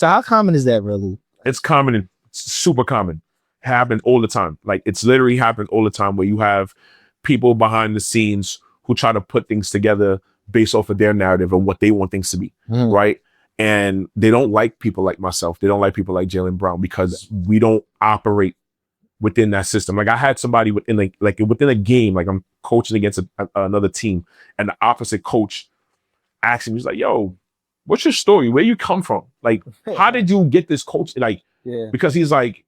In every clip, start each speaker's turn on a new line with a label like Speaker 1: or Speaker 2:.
Speaker 1: So how common is that really?
Speaker 2: It's common and super common. Happen all the time. Like it's literally happened all the time where you have people behind the scenes who try to put things together based off of their narrative and what they want things to be, right? And they don't like people like myself. They don't like people like Jalen Brown because we don't operate within that system. Like I had somebody within like within a game, like I'm coaching against another team, and the opposite coach asked me, he's like, "Yo, what's your story? Where you come from? Like, how did you get this coach?" Like, because he's like,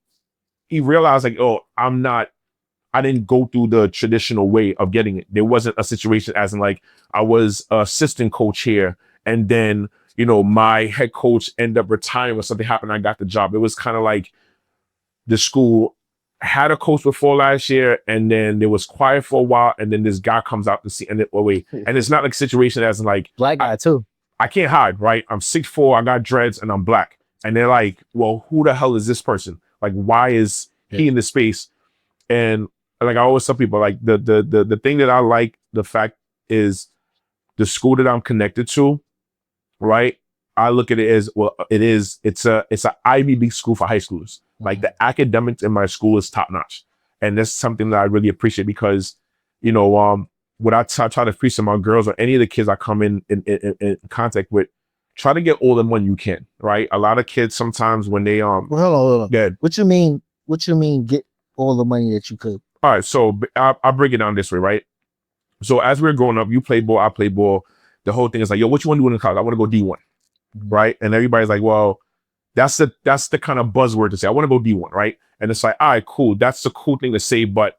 Speaker 2: he realized like, oh, I didn't go through the traditional way of getting it. There wasn't a situation as in like I was assistant coach here, and then my head coach ended up retiring or something happened. I got the job. It was kind of like the school had a coach before last year, and then there was quiet for a while, and then this guy comes out to see, and and it's not like a situation as in like
Speaker 1: black guy too.
Speaker 2: I can't hide, right? I'm 6'4", I got dreads, and I'm black. And they're like, well, who the hell is this person? Like, why is he in this space? And like I always tell people, like the thing that I like, the fact is the school that I'm connected to, right? I look at it as, well, it's an Ivy League school for high schoolers. Like the academics in my school is top notch. And that's something that I really appreciate because, what I try to preach to my girls or any of the kids I come in contact with, try to get all the money you can, right? A lot of kids sometimes when they
Speaker 1: well, hold on.
Speaker 2: Yeah.
Speaker 1: What you mean get all the money that you could?
Speaker 2: All right, so I'll break it down this way, right? So as we were growing up, you play ball, I play ball. The whole thing is like, yo, what you want to do in college? I want to go D1, right? And everybody's like, well, that's the kind of buzzword to say. I want to go D1, right? And it's like, all right, cool. That's the cool thing to say, but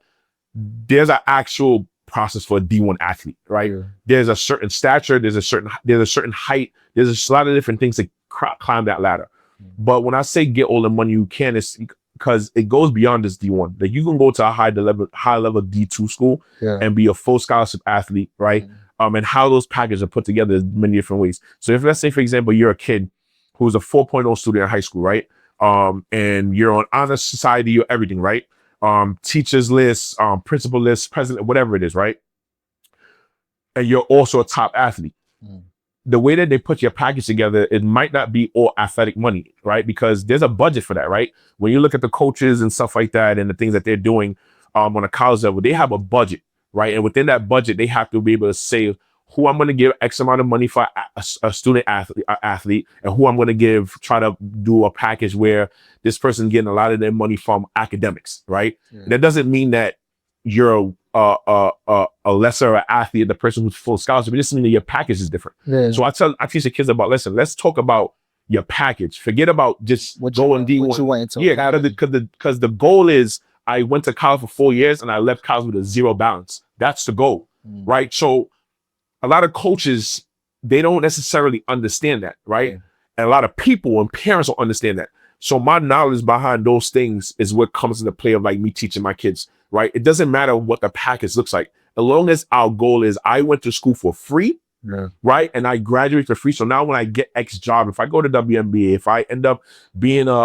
Speaker 2: there's an actual process for a D1 athlete, right? Yeah. There's a certain stature, there's a certain height, there's a lot of different things to climb that ladder. But when I say get all the money you can, it's because it goes beyond this D1. Like you can go to a high level D2 school and be a full scholarship athlete, right? And how those packages are put together in many different ways. So if let's say, for example, you're a kid who's a 4.0 student in high school, right? And you're on honor society or everything, right? Teachers list, principal list, president, whatever it is, right? And you're also a top athlete. The way that they put your package together, it might not be all athletic money, right? Because there's a budget for that, right? When you look at the coaches and stuff like that and the things that they're doing on a college level, they have a budget, right? And within that budget, they have to be able to say who I'm going to give X amount of money for a student athlete, and who I'm going to try to do a package where this person's getting a lot of their money from academics, right? That doesn't mean that you're a lesser athlete than the person who's full scholarship. It just means that your package is different. So I teach the kids about, listen, let's talk about your package. Forget about just going D1. Because the goal is I went to college for 4 years and I left college with a zero balance. That's the goal, right? So a lot of coaches, they don't necessarily understand that, right? And a lot of people and parents don't understand that. So my knowledge behind those things is what comes into play of like me teaching my kids, right? It doesn't matter what the package looks like. As long as our goal is I went to school for free, right? And I graduated for free. So now when I get X job, if I go to WNBA, if I end up being a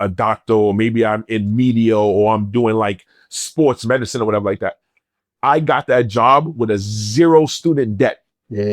Speaker 2: doctor, or maybe I'm in media, or I'm doing like sports medicine or whatever like that, I got that job with a zero student debt.